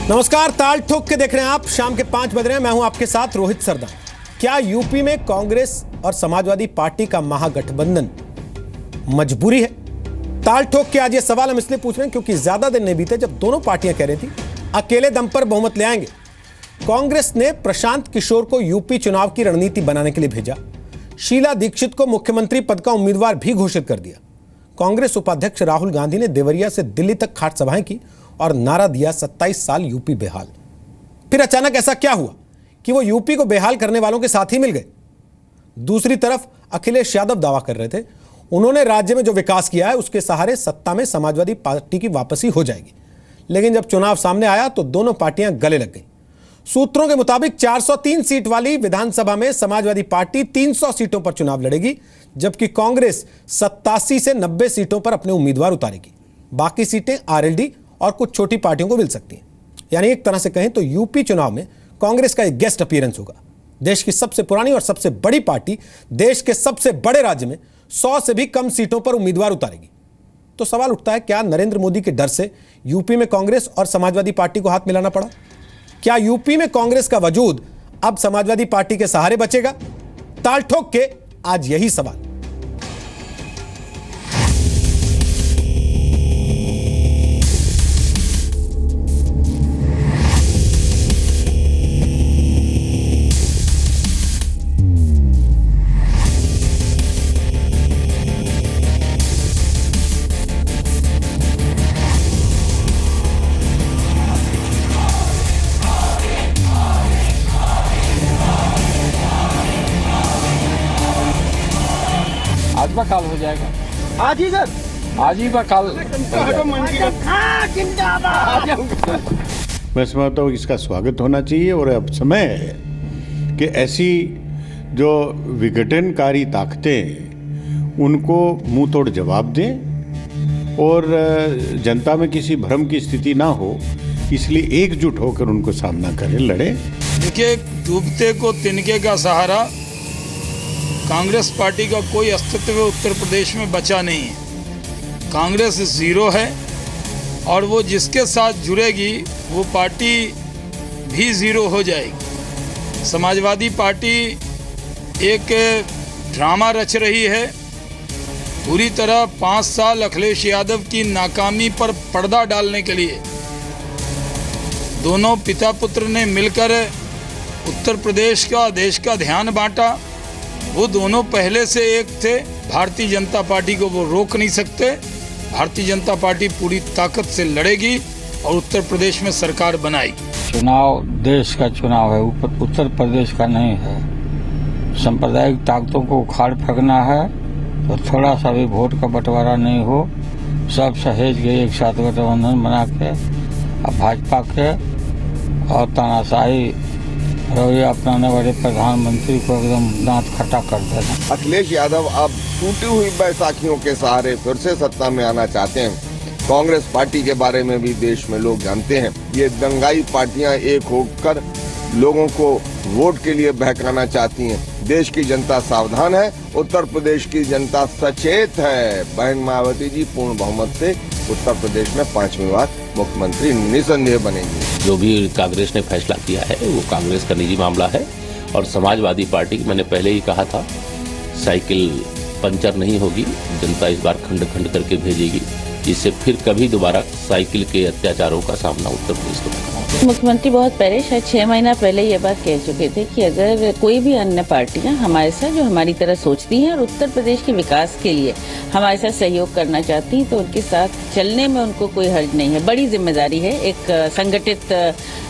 नमस्कार, ताल ठोक के देख रहे हैं आप। शाम के 5 बज रहे हैं। मैं हूं आपके साथ रोहित सरदार। क्या यूपी में कांग्रेस और समाजवादी पार्टी का महागठबंधन मजबूरी है? ताल ठोक के आज ये सवाल हम इसलिए पूछ रहे हैं क्योंकि ज्यादा दिन नहीं बीते जब दोनों पार्टियां कह रही थी अकेले दम पर बहुमत ले आएंगे। कांग्रेस ने प्रशांत किशोर को यूपी चुनाव की रणनीति बनाने के लिए भेजा। शीला दीक्षित को मुख्यमंत्री पद का उम्मीदवार भी घोषित कर दिया। कांग्रेस उपाध्यक्ष राहुल गांधी ने देवरिया से दिल्ली तक खाट सभाएं की और नारा दिया 27 साल यूपी बेहाल। फिर अचानक ऐसा क्या हुआ कि वो यूपी को बेहाल करने वालों के साथ ही मिल गए? दूसरी तरफ अखिलेश यादव दावा कर रहे थे उन्होंने राज्य में जो विकास किया है उसके सहारे सत्ता में समाजवादी पार्टी की वापसी हो जाएगी। लेकिन जब चुनाव सामने आया तो दोनों पार्टियां गले लग गईं। सूत्रों के मुताबिक 403 सीट वाली विधानसभा में समाजवादी पार्टी 300 सीटों पर चुनाव लड़ेगी, जबकि कांग्रेस 87 से 90 सीटों पर अपने उम्मीदवार उतारेगी। बाकी सीटें आरएलडी और कुछ छोटी पार्टियों को मिल सकती हैं। यानी एक तरह से कहें तो यूपी चुनाव में कांग्रेस का एक गेस्ट अपीयरेंस होगा। देश की सबसे पुरानी और सबसे बड़ी पार्टी देश के सबसे बड़े राज्य में 100 से भी कम सीटों पर उम्मीदवार उतारेगी। तो सवाल उठता है, क्या नरेंद्र मोदी के डर से यूपी में कांग्रेस और समाजवादी पार्टी को हाथ मिलाना पड़ा? क्या यूपी में कांग्रेस का वजूद अब समाजवादी पार्टी के सहारे बचेगा? ताल ठोक के आज यही सवाल। आज काल हो जाएगा। आज ही सर, आज ही काल। मैं समझता हूँ इसका स्वागत होना चाहिए और अब समय है कि ऐसी जो विघटनकारी ताकतें उनको मुंह तोड़ जवाब दें और जनता में किसी भ्रम की स्थिति ना हो, इसलिए एकजुट होकर उनको सामना करें, लड़ें। देखिए, डूबते को तिनके का सहारा, कांग्रेस पार्टी का कोई अस्तित्व उत्तर प्रदेश में बचा नहीं है। कांग्रेस जीरो है और वो जिसके साथ जुड़ेगी वो पार्टी भी जीरो हो जाएगी। समाजवादी पार्टी एक ड्रामा रच रही है। पूरी तरह 5 साल अखिलेश यादव की नाकामी पर पर्दा डालने के लिए दोनों पिता पुत्र ने मिलकर उत्तर प्रदेश का, देश का ध्यान बांटा। वो दोनों पहले से एक थे। भारतीय जनता पार्टी को वो रोक नहीं सकते। भारतीय जनता पार्टी पूरी ताकत से लड़ेगी और उत्तर प्रदेश में सरकार बनाएगी। चुनाव देश का चुनाव है, उत्तर प्रदेश का नहीं है। सांप्रदायिक ताकतों को उखाड़ फेंकना है तो थोड़ा सा भी वोट का बंटवारा नहीं हो, सब सहेज के एक साथ गठबंधन बना के अब भाजपा के और तानाशाही रवैया अपनाने वाले प्रधानमंत्री को एकदम दांत खट्टा कर देना। अखिलेश यादव अब टूटी हुई बैसाखियों के सहारे फिर से सत्ता में आना चाहते हैं। कांग्रेस पार्टी के बारे में भी देश में लोग जानते हैं। ये दंगाई पार्टियां एक होकर लोगों को वोट के लिए बहकाना चाहती हैं। देश की जनता सावधान है, उत्तर प्रदेश की जनता सचेत है। बहन मायावती जी पूर्ण बहुमत से उत्तर प्रदेश में 5वीं बार मुख्यमंत्री निसंदेह बनेंगी। जो भी कांग्रेस ने फैसला किया है वो कांग्रेस का निजी मामला है और समाजवादी पार्टी, मैंने पहले ही कहा था, साइकिल पंचर नहीं होगी। जनता इस बार खंड खंड करके भेजेगी, जिससे फिर कभी दोबारा साइकिल के अत्याचारों का सामना उत्तर प्रदेश को करना। मुख्यमंत्री बहुत पहले, शायद 6 महीना पहले ये बात कह चुके थे कि अगर कोई भी अन्य पार्टियां हमारे साथ जो हमारी तरह सोचती हैं और उत्तर प्रदेश के विकास के लिए हमारे साथ सहयोग करना चाहती हैं तो उनके साथ चलने में उनको कोई हर्ज नहीं है। बड़ी जिम्मेदारी है एक संगठित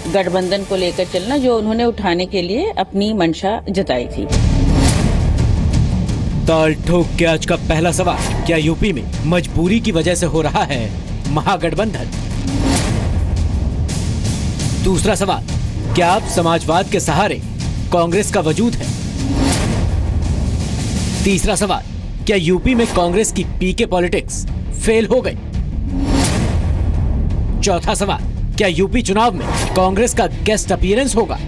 गठबंधन को लेकर चलना, जो उन्होंने उठाने के लिए अपनी मंशा जताई थी। ताल ठोक के आज का पहला सवाल, क्या यूपी में मजबूरी की वजह से हो रहा है महागठबंधन? दूसरा सवाल, क्या अब समाजवाद के सहारे कांग्रेस का वजूद है? तीसरा सवाल, क्या यूपी में कांग्रेस की पीके पॉलिटिक्स फेल हो गई? चौथा सवाल, क्या यूपी चुनाव में कांग्रेस का गेस्ट अपीयरेंस होगा?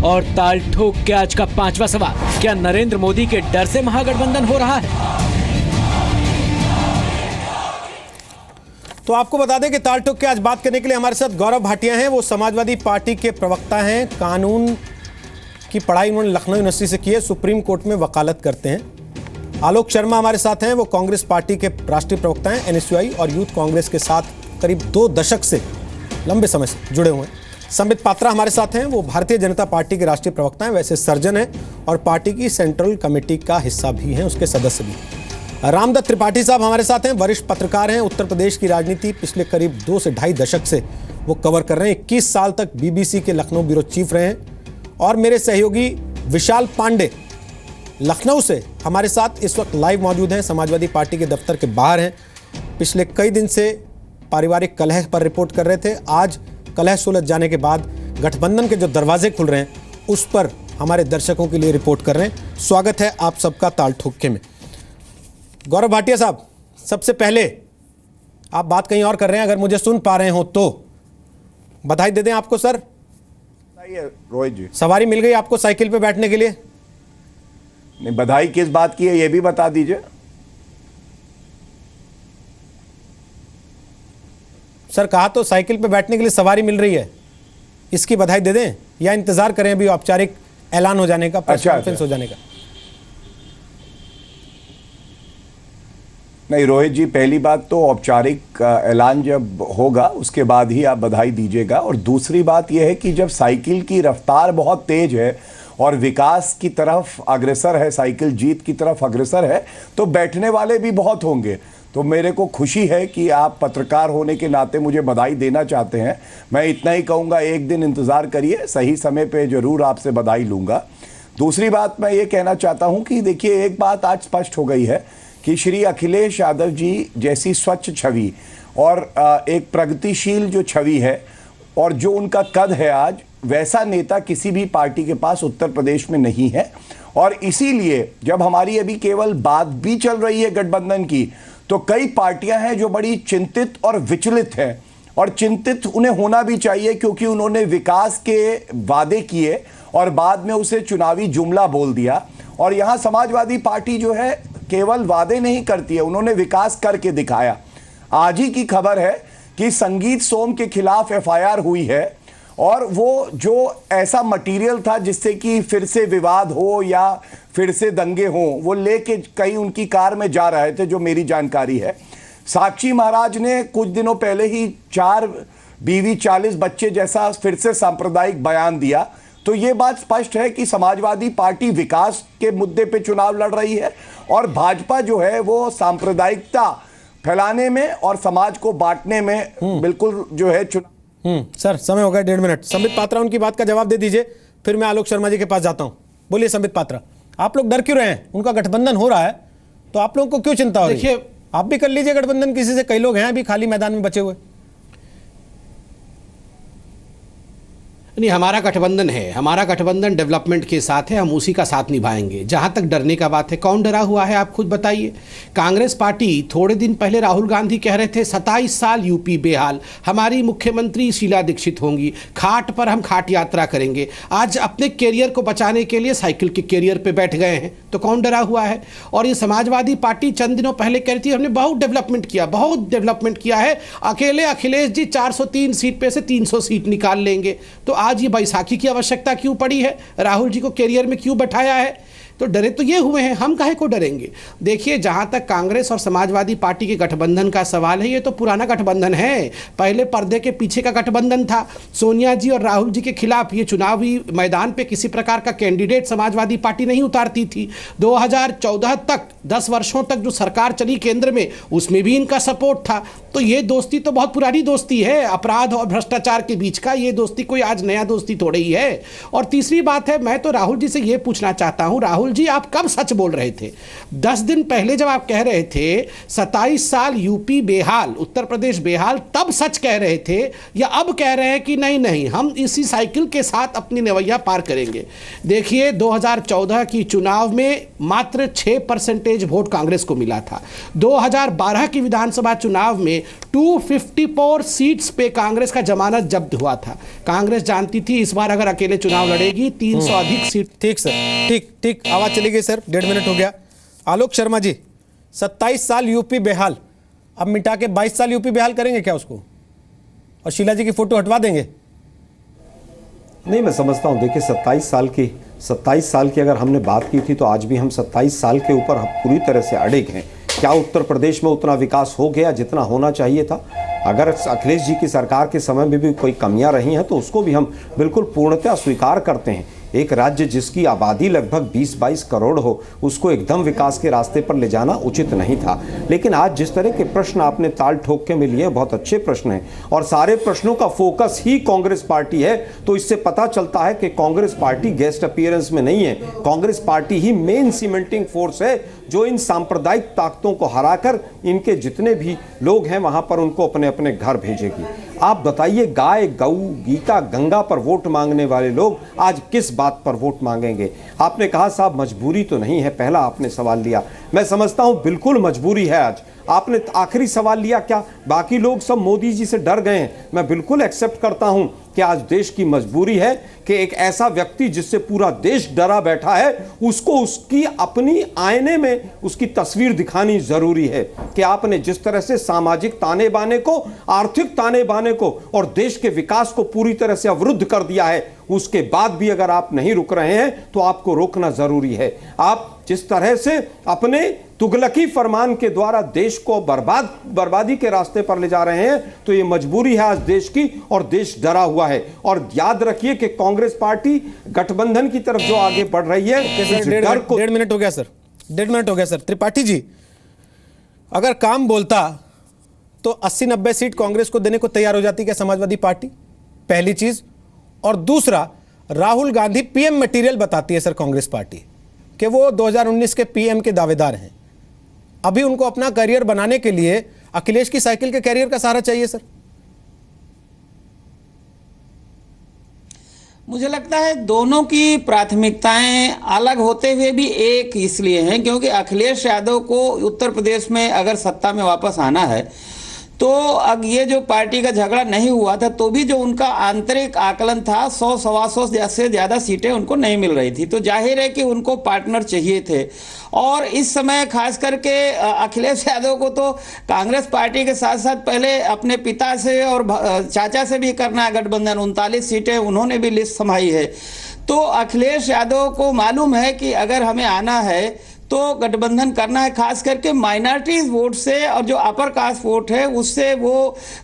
और ताल ठोक के आज का 5वां सवाल, क्या नरेंद्र मोदी के डर से महागठबंधन हो रहा है? तो आपको बता दें कि ताल ठोक के आज बात करने के लिए हमारे साथ गौरव भाटिया हैं। वो समाजवादी पार्टी के प्रवक्ता हैं, कानून की पढ़ाई उन्होंने लखनऊ यूनिवर्सिटी से की है, सुप्रीम कोर्ट में वकालत करते हैं। आलोक शर्मा हमारे साथ हैं, वो कांग्रेस पार्टी के राष्ट्रीय प्रवक्ता हैं, एनएसयूआई और यूथ कांग्रेस के साथ करीब 2 दशक से लंबे समय से जुड़े हुए हैं। संबित पात्रा हमारे साथ हैं, वो भारतीय जनता पार्टी के राष्ट्रीय प्रवक्ता हैं, वैसे सर्जन हैं और पार्टी की सेंट्रल कमेटी का हिस्सा भी हैं, उसके सदस्य भी। रामदत्त त्रिपाठी साहब हमारे साथ हैं, वरिष्ठ पत्रकार हैं, उत्तर प्रदेश की राजनीति पिछले करीब 2 से ढाई दशक से वो कवर कर रहे हैं। 21 साल तक बीबीसी के लखनऊ ब्यूरो चीफ रहे हैं। और मेरे सहयोगी विशाल पांडे लखनऊ से हमारे साथ इस वक्त लाइव मौजूद हैं, समाजवादी पार्टी के दफ्तर के बाहर हैं। पिछले कई दिन से पारिवारिक कलह पर रिपोर्ट कर रहे थे। आज कलह सुलझ जाने के बाद गठबंधन के जो दरवाजे खुल रहे हैं उस पर हमारे दर्शकों के लिए रिपोर्ट कर रहे हैं। स्वागत है आप सबका ताल ठोके में। गौरव भाटिया साहब, सबसे पहले आप बात कहीं और कर रहे हैं, अगर मुझे सुन पा रहे हो तो बधाई दे दें आपको। सर रोहित जी, सवारी मिल गई आपको साइकिल पे बैठने के लिए? नहीं, बधाई किस बात की है ये भी बता दीजिए। सर कहा तो साइकिल पे बैठने के लिए सवारी मिल रही है, इसकी बधाई दे दें या इंतजार करें अभी औपचारिक ऐलान हो जाने का, प्रेस कॉन्फ्रेंस हो जाने का? नहीं रोहित जी, पहली बात तो औपचारिक ऐलान जब होगा उसके बाद ही आप बधाई दीजिएगा। और दूसरी बात यह है कि जब साइकिल की रफ्तार बहुत तेज है और विकास की तरफ अग्रसर है, साइकिल जीत की तरफ अग्रसर है, तो बैठने वाले भी बहुत होंगे। तो मेरे को खुशी है कि आप पत्रकार होने के नाते मुझे बधाई देना चाहते हैं। मैं इतना ही कहूँगा, एक दिन इंतज़ार करिए, सही समय पे ज़रूर आपसे बधाई लूँगा। दूसरी बात मैं ये कहना चाहता हूँ कि देखिए, एक बात आज स्पष्ट हो गई है कि श्री अखिलेश यादव जी जैसी स्वच्छ छवि और एक प्रगतिशील जो छवि है और जो उनका कद है आज, वैसा नेता किसी भी पार्टी के पास उत्तर प्रदेश में नहीं है। और इसीलिए जब हमारी अभी केवल बात भी चल रही है गठबंधन की, तो कई पार्टियां हैं जो बड़ी चिंतित और विचलित हैं। और चिंतित उन्हें होना भी चाहिए, क्योंकि उन्होंने विकास के वादे किए और बाद में उसे चुनावी जुमला बोल दिया। और यहाँ समाजवादी पार्टी जो है केवल वादे नहीं करती है, उन्होंने विकास करके दिखाया। आज ही की खबर है कि संगीत सोम के खिलाफ एफआईआर हुई है और वो जो ऐसा मटेरियल था जिससे कि फिर से विवाद हो या फिर से दंगे हों, वो लेके कहीं उनकी कार में जा रहे थे, जो मेरी जानकारी है। साक्षी महाराज ने कुछ दिनों पहले ही 4 बीवी 40 बच्चे जैसा फिर से सांप्रदायिक बयान दिया। तो ये बात स्पष्ट है कि समाजवादी पार्टी विकास के मुद्दे पे चुनाव लड़ रही है और भाजपा जो है वो सांप्रदायिकता फैलाने में और समाज को बांटने में बिल्कुल जो है चुनाव। सर समय हो गया 1.5 मिनट। संबित पात्रा उनकी बात का जवाब दे दीजिए, फिर मैं आलोक शर्मा जी के पास जाता हूं। बोलिए संबित पात्रा, आप लोग डर क्यों रहे हैं? उनका गठबंधन हो रहा है तो आप लोगों को क्यों चिंता हो रही है? आप भी कर लीजिए गठबंधन किसी से, कई लोग हैं अभी खाली मैदान में बचे हुए। नहीं, हमारा गठबंधन है, हमारा गठबंधन डेवलपमेंट के साथ है, हम उसी का साथ निभाएंगे। जहां तक डरने का बात है, कौन डरा हुआ है आप खुद बताइए। कांग्रेस पार्टी थोड़े दिन पहले राहुल गांधी कह रहे थे 27 साल यूपी बेहाल, हमारी मुख्यमंत्री शीला दीक्षित होंगी, खाट पर हम खाट यात्रा करेंगे। आज अपने कैरियर को बचाने के लिए साइकिल के कैरियर पे बैठ गए हैं, तो कौन डरा हुआ है? और ये समाजवादी पार्टी चंद दिनों पहले कह रही थी हमने बहुत डेवलपमेंट किया, बहुत डेवलपमेंट किया है, अकेले अखिलेश जी 403 सीट पे से 300 सीट निकाल लेंगे। तो आज ये बैसाखी की आवश्यकता क्यों पड़ी है? राहुल जी को कैरियर में क्यों बैठाया है? तो डरे तो ये हुए हैं, हम काहे को डरेंगे? देखिए, जहां तक कांग्रेस और समाजवादी पार्टी के गठबंधन का सवाल है, ये तो पुराना गठबंधन है, पहले पर्दे के पीछे का गठबंधन था। सोनिया जी और राहुल जी के खिलाफ ये चुनावी मैदान पे किसी प्रकार का कैंडिडेट समाजवादी पार्टी नहीं उतारती थी। 2014 तक 10 वर्षों तक जो सरकार चली केंद्र में, उसमें भी इनका सपोर्ट था। तो ये दोस्ती तो बहुत पुरानी दोस्ती है, अपराध और भ्रष्टाचार के बीच का ये दोस्ती कोई आज नया दोस्ती थोड़ी ही है। और तीसरी बात है, मैं तो राहुल जी से ये पूछना चाहता हूं, राहुल जी आप कब सच बोल रहे थे? 10 दिन पहले जब आप कह रहे थे 27 साल यूपी बेहाल, उत्तर प्रदेश बेहाल, तब सच कह रहे थे, या अब कह रहे हैं कि नहीं नहीं हम इसी साइकिल के साथ अपनी नवैया पार करेंगे? देखिए, 2014 की चुनाव में मात्र 6% वोट कांग्रेस को मिला था। 2012 की विधानसभा चुनाव में 254 सीट्स पे कांग्रेस का जमानत जब्त हुआ था। कांग्रेस जानती थी इस बार अगर अकेले चुनाव लड़ेगी 300 अधिक सीट। ठीक सर, ठीक आवाज चली गई सर, 1.5 मिनट हो गया। आलोक शर्मा जी, 27 साल यूपी बेहाल, अब मिटा के 22 साल यूपी बिहार करेंगे क्या उसको, और शीला जी की फोटो हटवा देंगे? नहीं, मैं समझता हूँ, देखिए 27 साल की अगर हमने बात की थी तो आज भी हम 27 साल के ऊपर पूरी तरह से अड़िग हैं। क्या उत्तर प्रदेश में उतना विकास हो गया जितना होना चाहिए था? अगर अखिलेश जी की सरकार के समय में भी कोई कमियां रही हैं तो उसको भी हम बिल्कुल पूर्णतः स्वीकार करते हैं। एक राज्य जिसकी आबादी लगभग 20-22 करोड़ हो, उसको एकदम विकास के रास्ते पर ले जाना उचित नहीं था। लेकिन आज जिस तरह के प्रश्न आपने ताल ठोक के में लिए, बहुत अच्छे प्रश्न हैं और सारे प्रश्नों का फोकस ही कांग्रेस पार्टी है, तो इससे पता चलता है कि कांग्रेस पार्टी गेस्ट अपीयरेंस में नहीं है। कांग्रेस पार्टी ही मेन सीमेंटिंग फोर्स है जो इन सांप्रदायिक ताकतों को हराकर इनके जितने भी लोग हैं वहां पर उनको अपने अपने घर भेजेगी। आप बताइए, गाय, गऊ, गीता, गंगा पर वोट मांगने वाले लोग आज किस बात पर वोट मांगेंगे? आपने कहा साहब मजबूरी तो नहीं है, पहला आपने सवाल लिया। मैं समझता हूं बिल्कुल मजबूरी है। आज आपने आखिरी सवाल लिया क्या बाकी लोग सब मोदी जी से डर गए हैं? मैं बिल्कुल एक्सेप्ट करता हूं कि आज देश की मजबूरी है कि एक ऐसा व्यक्ति जिससे पूरा देश डरा बैठा है, उसको उसकी अपनी आईने में उसकी तस्वीर दिखानी जरूरी है कि आपने जिस तरह से सामाजिक ताने बाने को, आर्थिक ताने बाने को और देश के विकास को पूरी तरह से अवरुद्ध कर दिया है, उसके बाद भी अगर आप नहीं रुक रहे हैं तो आपको रोकना जरूरी है। आप जिस तरह से अपने तुगलकी फरमान के द्वारा देश को बर्बादी के रास्ते पर ले जा रहे हैं, तो ये मजबूरी है आज देश की और देश डरा हुआ है। और याद रखिए कि कांग्रेस पार्टी गठबंधन की तरफ जो आगे बढ़ रही है, डेढ़ मिनट हो गया सर, 1.5 मिनट हो गया सर। त्रिपाठी जी, अगर काम बोलता तो 80-90 सीट कांग्रेस को देने को तैयार हो जाती क्या समाजवादी पार्टी? पहली चीज। और दूसरा, राहुल गांधी पीएम मटेरियल बताती है सर कांग्रेस पार्टी कि वो 2019 के पीएम के दावेदार हैं। अभी उनको अपना करियर बनाने के लिए अखिलेश की साइकिल के करियर का सहारा चाहिए सर। मुझे लगता है दोनों की प्राथमिकताएं अलग होते हुए भी एक इसलिए हैं क्योंकि अखिलेश यादव को उत्तर प्रदेश में अगर सत्ता में वापस आना है तो अब ये जो पार्टी का झगड़ा नहीं हुआ था तो भी जो उनका आंतरिक आकलन था 100-125 से ज़्यादा सीटें उनको नहीं मिल रही थी, तो जाहिर है कि उनको पार्टनर चाहिए थे। और इस समय खास करके अखिलेश यादव को तो कांग्रेस पार्टी के साथ साथ पहले अपने पिता से और चाचा से भी करना है गठबंधन। 39 सीटें उन्होंने भी लिस्ट संभाली है। तो अखिलेश यादव को मालूम है कि अगर हमें आना है तो गठबंधन करना है, खास करके माइनॉरिटीज वोट से और जो अपर कास्ट वोट है उससे वो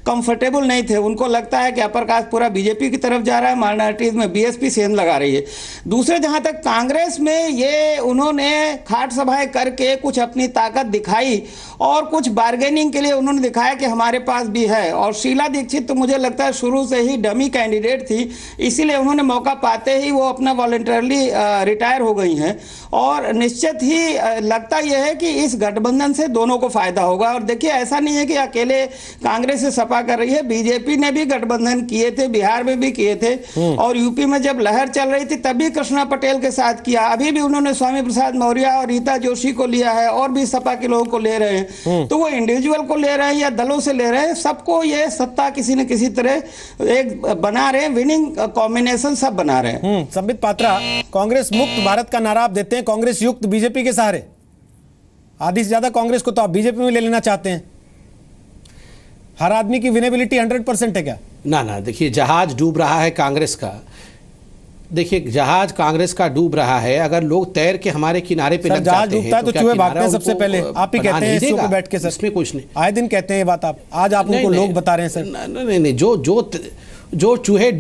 कंफर्टेबल नहीं थे। उनको लगता है कि अपर कास्ट पूरा बीजेपी की तरफ जा रहा है, माइनॉरिटीज में बीएसपी सेंध लगा रही है। दूसरे, जहां तक कांग्रेस में ये उन्होंने खाट सभाएं करके कुछ अपनी ताकत दिखाई और कुछ बार्गेनिंग के लिए उन्होंने दिखाया कि हमारे पास भी है। और शीला दीक्षित तो मुझे लगता है शुरू से ही डमी कैंडिडेट थी, इसीलिए उन्होंने मौका पाते ही वो अपना वॉलंटरली रिटायर हो गई हैं। और निश्चित ही लगता यह है कि इस गठबंधन से दोनों को फायदा होगा। और देखिए, ऐसा नहीं है कि अकेले कांग्रेस से सपा कर रही है, बीजेपी ने भी गठबंधन किए थे, बिहार में भी किए थे और यूपी में जब लहर चल रही थी तभी कृष्णा पटेल के साथ किया। अभी भी उन्होंने स्वामी प्रसाद मौर्य और रीता जोशी को लिया है और भी सपा के लोगों को ले रहे हैं। तो वो इंडिविजुअल को ले रहे हैं या दलों से ले रहे हैं, सबको ये सत्ता किसी न किसी तरह एक बना रहे हैं, विनिंग कॉम्बिनेशन सब बना रहे हैं। संबित पात्रा, कांग्रेस मुक्त भारत का नारा आप देते हैं, कांग्रेस युक्त बीजेपी के सहारे। आधी से ज्यादा कांग्रेस को तो आप बीजेपी में ले लेना चाहते हैं। हर आदमी की विनेबिलिटी 100% है क्या? ना, देखिए, जहाज डूब रहा है कांग्रेस का। देखिए, जहाज कांग्रेस का डूब रहा है, अगर लोग तैर के हमारे किनारे पे लग जाते हैं तो चूहे भागते हैं सबसे पहले। आप ही कहते हैं इसको बैठ के सर, इसमें कुछ नहीं, आए दिन कहते हैं ये बात आप, आज आप उनको लोग बता रहे हैं सर। नहीं, जो चूहे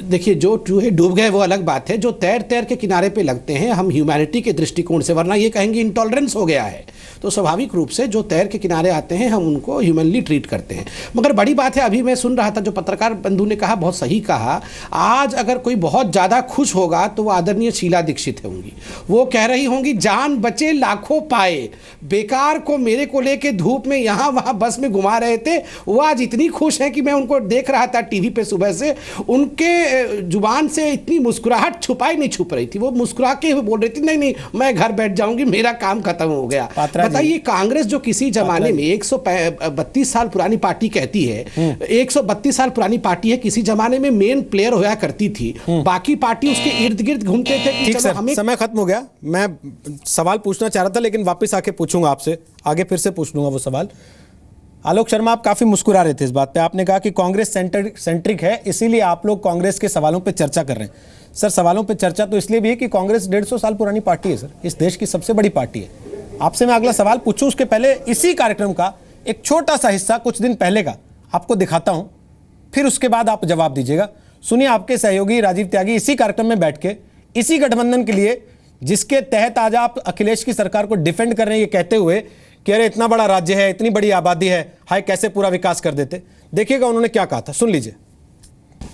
देखिए, जो चूहे डूब गए वो अलग बात है, जो तैर के किनारे पे लगते हैं हम ह्यूमैनिटी के दृष्टिकोण से, वरना ये कहेंगे इंटॉलरेंस हो गया है, तो स्वाभाविक रूप से जो तैर के किनारे आते हैं हम उनको ह्यूमनली ट्रीट करते हैं। मगर बड़ी बात है, अभी मैं सुन रहा था जो पत्रकार बंधु ने कहा, बहुत सही कहा, आज अगर कोई बहुत ज़्यादा खुश होगा तो वो आदरणीय शीला दीक्षित होंगी। वो कह रही होंगी जान बचे लाखों पाए, बेकार को मेरे को लेके धूप में यहाँ वहाँ बस में घुमा रहे थे, वो आज इतनी खुश हैं कि मैं उनको देख रहा था टीवी पे सुबह से, उनके जुबान से इतनी मुस्कुराहट छुपाई नहीं छुप रही थी, वो मुस्कुरा के बोल रही थी नहीं मैं घर बैठ जाऊंगी, मेरा काम खत्म हो गया। बताइए, कांग्रेस जो किसी जमाने में 132 साल पुरानी पार्टी कहती है, 132 साल पुरानी पार्टी है, किसी जमाने में मेन प्लेयर होया करती थी, बाकी पार्टी उसके इर्द गिर्द घूमते थे कि चलो हमें। समय खत्म हो गया। मैं सवाल पूछना चाह रहा था लेकिन वापस आके पूछूंगा आपसे, आगे फिर से पूछ लूंगा वो सवाल। आलोक शर्मा, आप काफी मुस्कुरा रहे थे इस बात पे। आपने कहा कि कांग्रेस सेंट्रिक है, इसीलिए आप लोग कांग्रेस के सवालों पे चर्चा कर रहे हैं। सर, सवालों पे चर्चा तो इसलिए भी है कि कांग्रेस 150 साल पुरानी पार्टी है सर, इस देश की सबसे बड़ी पार्टी है। आपसे मैं अगला सवाल पूछूं उसके पहले इसी कार्यक्रम का एक छोटा सा हिस्सा कुछ दिन पहले का आपको दिखाता हूं, फिर उसके बाद आप जवाब दीजिएगा। सुनिए आपके सहयोगी राजीव त्यागी इसी कार्यक्रम में बैठ के इसी गठबंधन के लिए, जिसके तहत आज आप अखिलेश की सरकार को डिफेंड कर रहे हैं, ये कहते हुए कि अरे इतना बड़ा राज्य है, इतनी बड़ी आबादी है, हाय कैसे पूरा विकास कर देते। देखिएगा उन्होंने क्या कहा था, सुन लीजिए।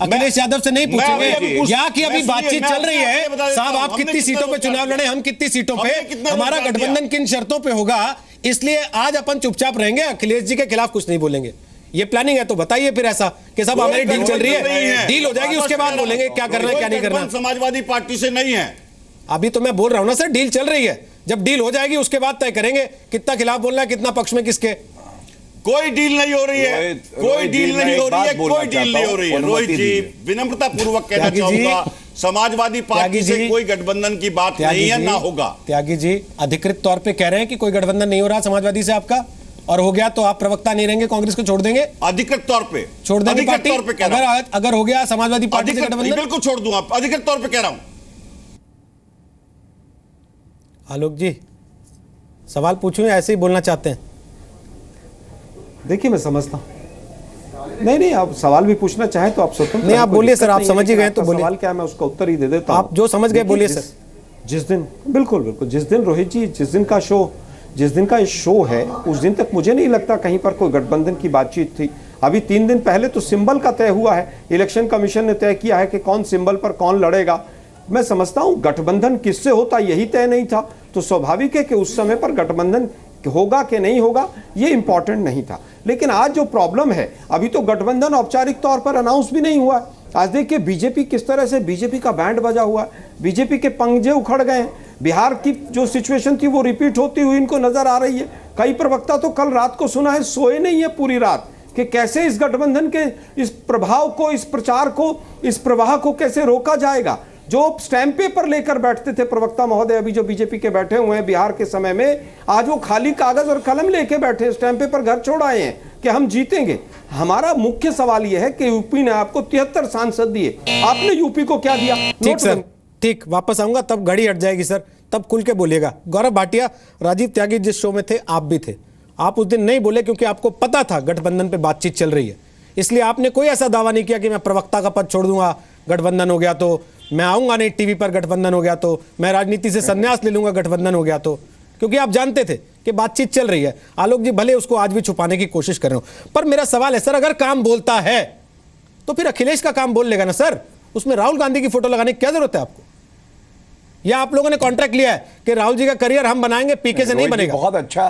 अखिलेश यादव से नहीं पूछेंगे या कि अभी बातचीत चल रही है साहब, आप कितनी सीटों पे चुनाव लड़े, हम कितनी सीटों पे, हमारा गठबंधन किन शर्तों पे होगा, इसलिए आज अपन चुपचाप रहेंगे, अखिलेश जी के खिलाफ कुछ नहीं बोलेंगे। ये प्लानिंग है तो बताइए फिर ऐसा कि साहब हमारी डील चल रही है, डील हो जाएगी उसके बाद बोलेंगे क्या करना है क्या नहीं करना। समाजवादी पार्टी से नहीं है, अभी तो मैं बोल रहा हूं ना सर, डील चल रही है, जब डील हो जाएगी उसके बाद तय करेंगे कितना खिलाफ बोलना है, कितना पक्ष में किसके। कोई डील नहीं हो रही है, कोई डील नहीं हो रही है, कोई डील नहीं हो रही है। रोहित जी, विनम्रता पूर्वक कहना चाहूंगा, समाजवादी पार्टी से कोई गठबंधन की बात नहीं है, ना होगा। त्यागी जी अधिकृत तौर पे कह रहे हैं कि कोई गठबंधन नहीं हो रहा समाजवादी से आपका, और हो गया तो आप प्रवक्ता नहीं रहेंगे, कांग्रेस को छोड़ देंगे। अधिकृत तौर पे छोड़ देंगे पार्टी, अगर हो गया समाजवादी पार्टी से गठबंधन, बिल्कुल छोड़ दूंगा, अधिकृत तौर पे कह रहा हूं। आलोक जी, सवाल पूछूं या ऐसे ही बोलना चाहते हैं? देखिए मैं समझता हूं, नहीं आप सवाल भी पूछना चाहें तो आप स्वतंत्र नहीं, आप बोलिए सर, आप समझ ही गए तो बोलिए। सवाल क्या है मैं उसका उत्तर ही दे देता हूं। आप जो समझ गए बोलिए सर। जिस दिन बिल्कुल जिस दिन रोहित जी, जिस दिन का ये शो है, उस दिन तक मुझे नहीं लगता कहीं पर कोई गठबंधन की बातचीत थी। अभी 3 दिन पहले तो सिंबल का तय हुआ है, इलेक्शन कमीशन ने तय किया है कि कौन सिंबल पर कौन लड़ेगा। मैं समझता हूं गठबंधन किससे होता यही तय नहीं था, तो स्वाभाविक है कि उस समय पर गठबंधन होगा कि नहीं होगा ये इंपॉर्टेंट नहीं था। लेकिन आज जो प्रॉब्लम है, अभी तो गठबंधन औपचारिक तौर पर अनाउंस भी नहीं हुआ। आज देखिए बीजेपी किस तरह से, बीजेपी का बैंड बजा हुआ है, बीजेपी के पंजे उखड़ गए हैं। बिहार की जो सिचुएशन थी वो रिपीट होती हुई इनको नजर आ रही है। कई प्रवक्ता तो कल रात को सुना है सोए नहीं है पूरी रात कि कैसे इस गठबंधन के इस प्रभाव को, इस प्रचार को, इस प्रवाह को कैसे रोका जाएगा। जो स्टैंप पेपर लेकर बैठते थे प्रवक्ता महोदय, अभी जो बीजेपी के बैठे हुए हैं बिहार के समय में, आज वो खाली कागज और कलम लेके बैठे, स्टैंप पेपर घर छोड़ आए हैं कि हम जीतेंगे। हमारा मुख्य सवाल यह है कि यूपी ने आपको 73 सांसद दिए, आपने यूपी को क्या दिया? ठीक सर, ठीक, वापस आऊंगा तब घड़ी हट जाएगी सर, तब खुल के बोलिएगा। गौरव भाटिया, राजीव त्यागी जिस शो में थे आप भी थे, आप उस दिन नहीं बोले क्योंकि आपको पता था गठबंधन पे बातचीत चल रही है, इसलिए आपने कोई ऐसा दावा नहीं किया कि मैं प्रवक्ता का पद छोड़ दूंगा, गठबंधन हो गया तो मैं आऊंगा नहीं टीवी पर, गठबंधन हो गया तो मैं राजनीति से संन्यास ले लूंगा, गठबंधन हो गया तो, क्योंकि आप जानते थे कि बातचीत चल रही है। आलोक जी भले उसको आज भी छुपाने की कोशिश कर रहे हो, पर मेरा सवाल है सर, अगर काम बोलता है तो फिर अखिलेश का काम बोल लेगा ना सर, उसमें राहुल गांधी की फोटो लगाने की क्या जरूरत है आपको? या आप लोगों ने कॉन्ट्रैक्ट लिया है कि राहुल जी का करियर हम बनाएंगे, पीके से नहीं बनेगा? बहुत अच्छा,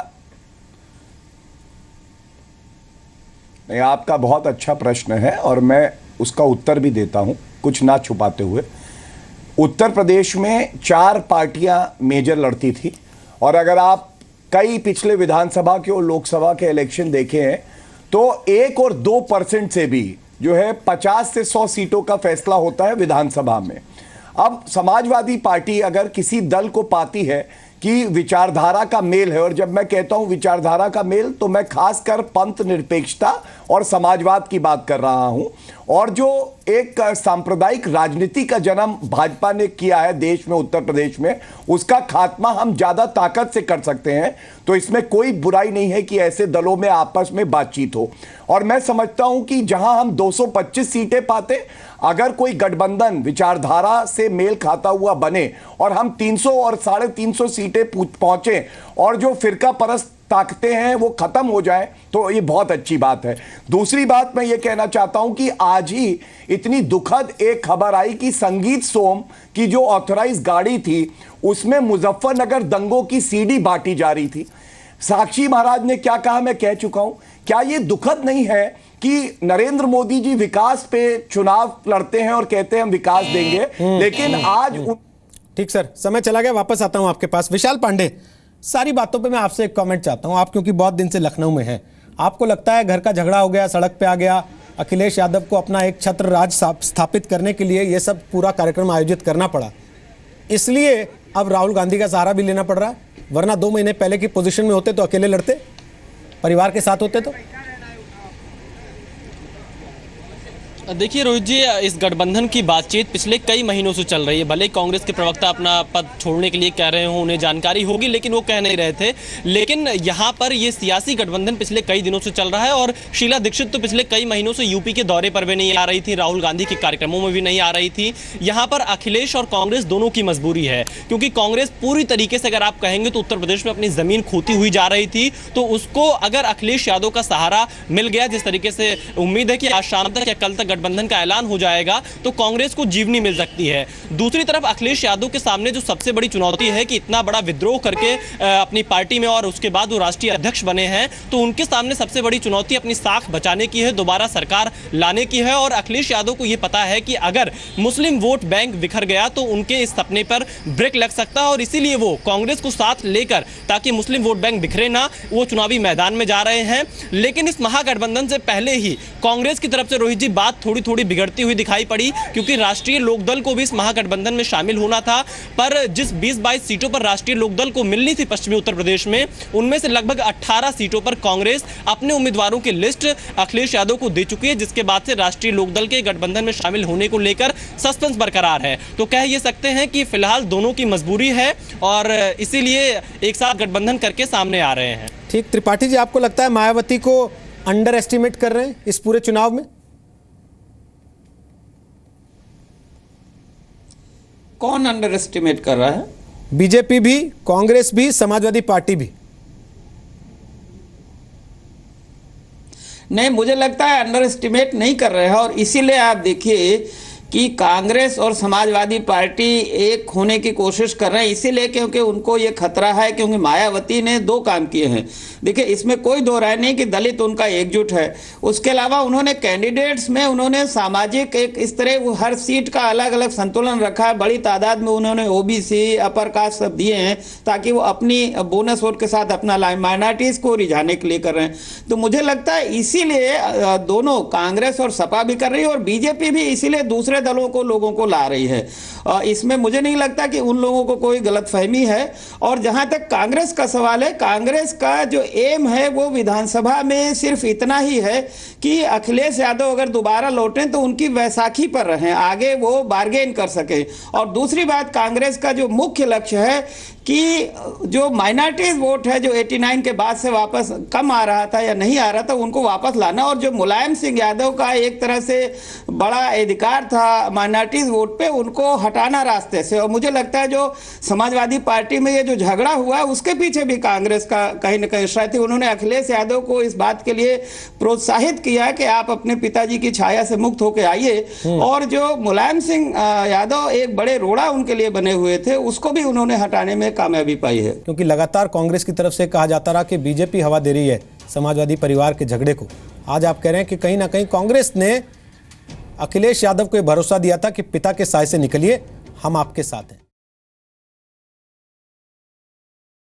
नहीं आपका बहुत अच्छा प्रश्न है और मैं उसका उत्तर भी देता हूं कुछ ना छुपाते हुए। उत्तर प्रदेश में 4 पार्टियां मेजर लड़ती थी, और अगर आप कई पिछले विधानसभा के और लोकसभा के इलेक्शन देखे हैं तो 1 और 2% से भी जो है 50 से 100 सीटों का फैसला होता है विधानसभा में। अब समाजवादी पार्टी अगर किसी दल को पाती है कि विचारधारा का मेल है, और जब मैं कहता हूं विचारधारा का मेल तो मैं खासकर पंथ निरपेक्षता और समाजवाद की बात कर रहा हूं, और जो एक सांप्रदायिक राजनीति का जन्म भाजपा ने किया है देश में, उत्तर प्रदेश में, उसका खात्मा हम ज्यादा ताकत से कर सकते हैं। तो इसमें कोई बुराई नहीं है कि ऐसे दलों में आपस में बातचीत हो, और मैं समझता हूं कि जहां हम 225 सीटें पाते, अगर कोई गठबंधन विचारधारा से मेल खाता हुआ बने और हम 300 और 350 सीटें पहुंचे और जो फिरका परस्त ताकतें हैं वो खत्म हो जाए तो ये बहुत अच्छी बात है। दूसरी बात मैं ये कहना चाहता हूं कि आज ही इतनी दुखद एक खबर आई कि संगीत सोम की जो ऑथराइज गाड़ी थी उसमें मुजफ्फरनगर दंगों की सीडी बांटी जा रही थी। साक्षी महाराज ने क्या कहा मैं कह चुका हूं। क्या ये दुखद नहीं है कि नरेंद्र मोदी जी विकास पे चुनाव लड़ते हैं और कहते हैं हम विकास देंगे, लेकिन आज ठीक सर, समय चला गया, वापस आता हूं आपके पास। विशाल पांडे, सारी बातों पे मैं आपसे एक कमेंट चाहता हूं। आप क्योंकि बहुत दिन से लखनऊ में हैं, आपको लगता है घर का झगड़ा हो गया, सड़क पे आ गया, अखिलेश यादव को अपना एक छत्र राज स्थापित करने के लिए ये सब पूरा कार्यक्रम आयोजित करना पड़ा, इसलिए अब राहुल गांधी का सहारा भी लेना पड़ रहा है? वरना 2 महीने पहले की पोजीशन में होते तो अकेले लड़ते, परिवार के साथ होते तो? देखिए रोहित जी, इस गठबंधन की बातचीत पिछले कई महीनों से चल रही है। भले कांग्रेस के प्रवक्ता अपना पद छोड़ने के लिए कह रहे हो, उन्हें जानकारी होगी, लेकिन वो कह नहीं रहे थे। लेकिन यहाँ पर ये सियासी गठबंधन पिछले कई दिनों से चल रहा है और शीला दीक्षित तो पिछले कई महीनों से यूपी के दौरे पर भी नहीं आ रही थी, राहुल गांधी के कार्यक्रमों में भी नहीं आ रही थी। यहाँ पर अखिलेश और कांग्रेस दोनों की मजबूरी है, क्योंकि कांग्रेस पूरी तरीके से, अगर आप कहेंगे तो उत्तर प्रदेश में अपनी जमीन खोती हुई जा रही थी। तो उसको अगर अखिलेश यादव का सहारा मिल गया, जिस तरीके से उम्मीद है कि आज शाम तक या कल तक गठबंधन का ऐलान हो जाएगा, तो कांग्रेस को जीवनी मिल सकती है। दूसरी तरफ अखिलेश यादव के सामने जो सबसे बड़ी चुनौती है कि इतना बड़ा विद्रोह करके अपनी पार्टी में और उसके बाद वो राष्ट्रीय अध्यक्ष बने हैं, तो उनके सामने सबसे बड़ी चुनौती अपनी साख बचाने की है, दोबारा सरकार लाने की है। और अखिलेश यादव को यह पता है कि अगर मुस्लिम वोट बैंक बिखर गया तो उनके इस सपने पर ब्रेक लग सकता है, और इसीलिए वो कांग्रेस को साथ लेकर, ताकि मुस्लिम वोट बैंक बिखरे ना, वो चुनावी मैदान में जा रहे हैं। लेकिन इस महागठबंधन से पहले ही कांग्रेस की तरफ से रोहित जी बात थोड़ी थोड़ी बिगड़ती हुई दिखाई पड़ी, क्योंकि राष्ट्रीय लोकदल को भी इस महागठबंधन में शामिल होना था। पर जिस 20-22 सीटों पर राष्ट्रीय लोकदल को मिलनी थी पश्चिमी उत्तर प्रदेश में, उनमें से लगभग 18 सीटों पर कांग्रेस अपने उम्मीदवारों की लिस्ट अखिलेश यादव को दे चुकी है, जिसके बाद से राष्ट्रीय लोकदल के गठबंधन में शामिल होने को लेकर सस्पेंस बरकरार है। तो कह ये सकते हैं कि फिलहाल दोनों की मजबूरी है और इसीलिए एक साथ गठबंधन करके सामने आ रहे हैं। ठीक, त्रिपाठी जी, आपको लगता है मायावती को अंडर एस्टिमेट कर रहे हैं इस पूरे चुनाव में? कौन अंडर एस्टिमेट कर रहा है? बीजेपी भी, कांग्रेस भी, समाजवादी पार्टी भी। नहीं, मुझे लगता है अंडर एस्टिमेट नहीं कर रहे हैं। और इसीलिए आप देखिए कि कांग्रेस और समाजवादी पार्टी एक होने की कोशिश कर रहे हैं, इसीलिए क्योंकि उनको ये खतरा है, क्योंकि मायावती ने 2 काम किए हैं। देखिए, इसमें कोई दो राय नहीं कि दलित उनका एकजुट है। उसके अलावा उन्होंने कैंडिडेट्स में उन्होंने सामाजिक एक इस तरह हर सीट का अलग अलग संतुलन रखा है। बड़ी तादाद में उन्होंने ओबीसी, अपर कास्ट सब दिए हैं, ताकि वो अपनी बोनस वोट के साथ अपना माइनॉरिटीज को रिझाने के लिए कर रहे हैं। तो मुझे लगता है इसीलिए दोनों, कांग्रेस और सपा भी कर रही है और बीजेपी भी इसीलिए दूसरे दलों को, लोगों को ला रही है। इसमें मुझे नहीं लगता कि उन लोगों को कोई गलतफहमी है। और जहां तक कांग्रेस का सवाल है, कांग्रेस का जो एम है वो विधानसभा में सिर्फ इतना ही है कि अखिलेश यादव अगर दोबारा लौटें तो उनकी वैसाखी पर रहें, आगे वो बार्गेन कर सके। और दूसरी बात, कांग्रेस का जो मुख्य लक्ष्य है कि जो माइनॉरिटीज वोट है, जो 89 के बाद से वापस कम आ रहा था या नहीं आ रहा था, उनको वापस लाना। और जो मुलायम सिंह यादव का एक तरह से बड़ा अधिकार था माइनॉरिटीज वोट पे, उनको हटाना रास्ते से। और मुझे लगता है जो समाजवादी पार्टी में ये जो झगड़ा हुआ है, उसके पीछे भी कांग्रेस का कहीं ना कहीं शायद थी। उन्होंने अखिलेश यादव को इस बात के लिए प्रोत्साहित किया कि आप अपने पिताजी की छाया से मुक्त होकर आइए। और जो मुलायम सिंह यादव एक बड़े रोड़ा उनके लिए बने हुए थे, उसको भी उन्होंने हटाने में कामयाबी पाई है। क्योंकि लगातार कांग्रेस की तरफ से कहा जाता रहा कि बीजेपी हवा दे रही है समाजवादी परिवार के झगड़े को। आज आप कह रहे हैं कि कहीं ना कहीं कांग्रेस ने अखिलेश यादव को भरोसा दिया था कि पिता के साए से निकलिए, हम आपके साथ हैं।